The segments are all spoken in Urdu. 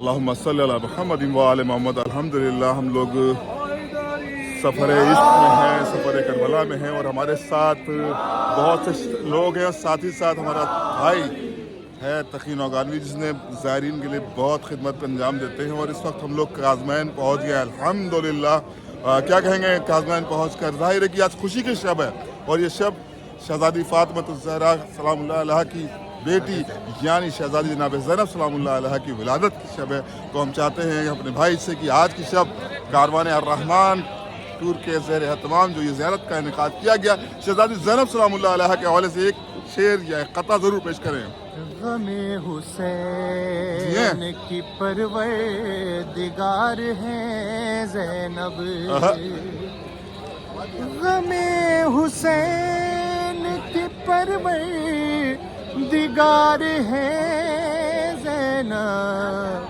اللہم صلی علی محمد و آل محمد۔ الحمدللہ ہم لوگ سفر عشق میں ہیں، سفر کربلا میں ہیں، اور ہمارے ساتھ بہت سے لوگ ہیں، اور ساتھ ہی ساتھ ہمارا بھائی ہے تقی نوگانوی، جس نے زائرین کے لیے بہت خدمت انجام دیتے ہیں۔ اور اس وقت ہم لوگ کاظمین پہنچ گئے الحمدللہ۔ کیا کہیں گے کاظمین پہنچ کر؟ ظاہر ہے کہ آج خوشی کی شب ہے، اور یہ شب شہزادی فاطمۃ الزہرا سلام اللہ علیہ کی بیٹی یعنی شہزادی جناب زینب سلام اللہ علیہ کی ولادت کی شب ہے۔ تو ہم چاہتے ہیں اپنے بھائی سے کہ آج کی شب کاروان الرحمن ٹور کے زیر اہتمام جو یہ زیارت کا انعقاد کیا گیا، شہزادی زینب سلام اللہ علیہ کے حوالے سے ایک شعر یا ایک قطعہ ضرور پیش کریں۔ غم حسین کی پروردگار ہے زینب، غم حسین کی پروردگار ہے زینب،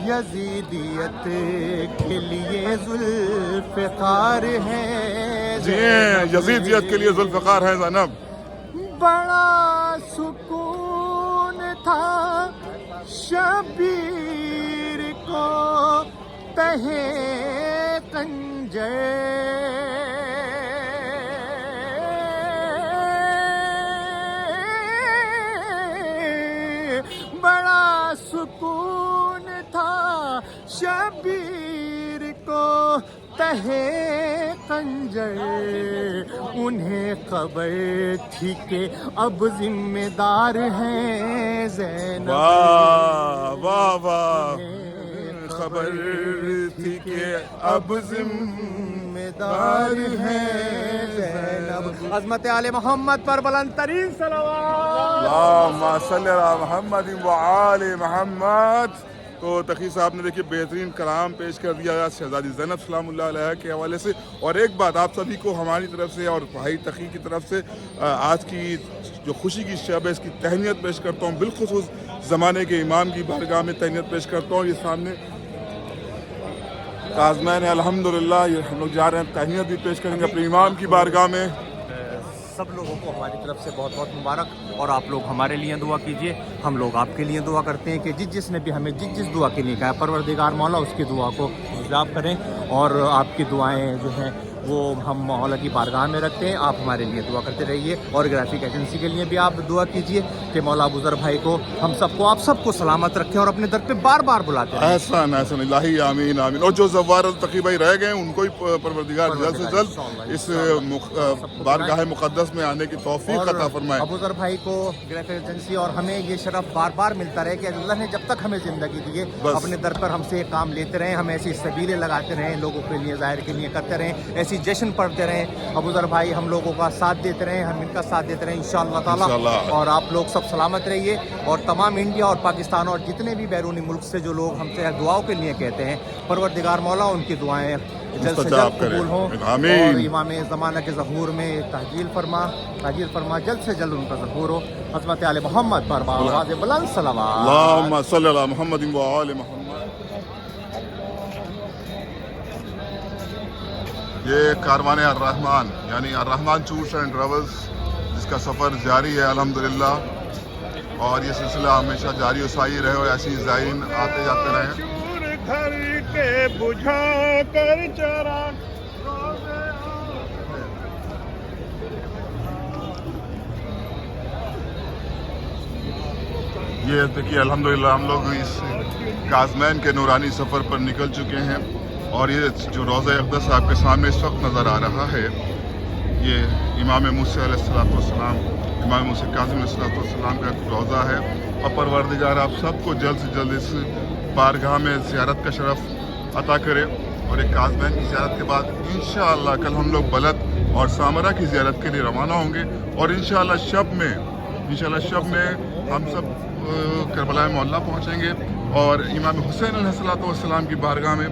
یزیدیت کے لیے ذوالفقار ہے زینب، یزیدیت کے لیے ذوالفقار ہے زینب۔ بڑا سکون تھا شبیر کو تہے خنجر، بڑا سکون تھا شبیر کو تہے خنجر، انہیں خبر تھی کہ اب ذمہ دار ہیں زینب، واہ واہ واہ، خبر تھی کہ اب ذمہ دار ہیں زینب۔ عظمت آل محمد پر بلند ترین صلوات، اللہم صلی علی محمد و آل محمد۔ تو تقی صاحب نے دیکھیے بہترین کلام پیش کر دیا شہزادی زینب سلام اللہ علیہ کے حوالے سے۔ اور ایک بات آپ سبھی کو ہماری طرف سے اور بھائی تقی کی طرف سے آج کی جو خوشی کی شب ہے اس کی تہنیت پیش کرتا ہوں، بالخصوص زمانے کے امام کی بارگاہ میں تہنیت پیش کرتا ہوں۔ یہ سامنے کاظمین ہے الحمدللہ، یہ ہم لوگ جا رہے ہیں تہنیت بھی پیش کریں گے اپنے امام کی بارگاہ میں۔ سب لوگوں کو ہماری طرف سے بہت بہت مبارک، اور آپ لوگ ہمارے لیے دعا کیجئے، ہم لوگ آپ کے لیے دعا کرتے ہیں کہ جس نے بھی ہمیں جس دعا کے لیے کہا ہے پروردگار مولا اس کی دعا کو استجاب کریں، اور آپ کی دعائیں جو ہیں وہ ہم مولا کی بارگاہ میں رکھتے ہیں۔ آپ ہمارے لیے دعا کرتے رہیے، اور گرافک ایجنسی کے لیے بھی آپ دعا کیجئے کہ مولا ابوذر بھائی کو ہم سب کو آپ سب کو سلامت رکھیں اور اپنے در پہ بار بار بلاتے ہیں۔ احسن احسن الہی، آمین آمین۔ اور جو زوار تقی بھائی رہ گئے ان کو ہی پروردگار جلد سے جلد اس بارگاہ مقدس میں آنے کی توفیق عطا فرمائے۔ ابوذر بھائی کو گرافک ایجنسی اور ہمیں یہ شرف بار بار ملتا رہے کہ اللہ نے جب تک ہمیں زندگی دی ہے اپنے در پر ہم سے یہ کام لیتے رہیں، ہم ایسی سبیلیں لگاتے رہیں، لوگوں کے لیے ظاہر کے لیے کرتے رہیں، ایسی جشن پڑھتے رہیں۔ ابوذر بھائی ہم لوگوں کا ساتھ دیتے رہیں، ہم ان کا ساتھ دیتے رہیں انشاءاللہ تعالیٰ۔ اور آپ لوگ سب سلامت رہیے، اور تمام انڈیا اور پاکستان اور جتنے بھی بیرونی ملک سے جو لوگ ہم سے دعاؤں کے لیے کہتے ہیں، پروردگار مولا ان کی دعائیں جلد سے جلد قبول ہوں، اور امام زمانہ کے ظہور میں تحجیل فرما جلد سے جلد ان کا ظہور ہو۔ عظمت آل محمد پر بآواز بلند صلوات، اللہم صلی علی محمد و آل محمد۔ یہ کاروان الرحمن یعنی الرحمن ٹورز اینڈ ٹریولز جس کا سفر جاری ہے الحمدللہ، اور یہ سلسلہ ہمیشہ جاری و ساری رہے، اور ایسی زائرین آتے جاتے رہیں۔ گھر کے بجھا کر چراغ، یہ دیکھیے الحمدللہ ہم لوگ اس کاظمین کے نورانی سفر پر نکل چکے ہیں، اور یہ جو روضہ اقدس آپ کے سامنے اس وقت نظر آ رہا ہے یہ امام موسیٰ علیہ السلام، امام موسیٰ کاظم علیہ السلام کا روضہ ہے۔ اور پروردگار آپ سب کو جلد سے جلد اس بارگاہ میں زیارت کا شرف عطا کرے، اور ایک کاظمین کی زیارت کے بعد انشاءاللہ کل ہم لوگ بلد اور سامرہ کی زیارت کے لیے روانہ ہوں گے، اور انشاءاللہ شب میں ہم سب کربلا معلیٰ پہنچیں گے، اور امام حسین علیہ السلام کی بارگاہ میں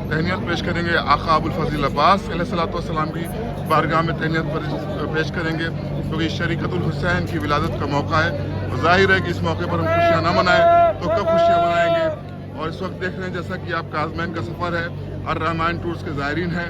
تہنیت پیش کریں گے، آقا ابوالفضل عباس علیہ السلام کی بارگاہ میں تہنیت پیش کریں گے، کیونکہ شریکت الحسین کی ولادت کا موقع ہے۔ ظاہر ہے کہ اس موقع پر ہم خوشیاں نہ منائیں تو کب خوشیاں منائیں گے؟ اور اس وقت دیکھ رہے ہیں جیسا کہ آپ کاظمین کا سفر ہے، الرحمن ٹورز کے زائرین ہیں،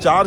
4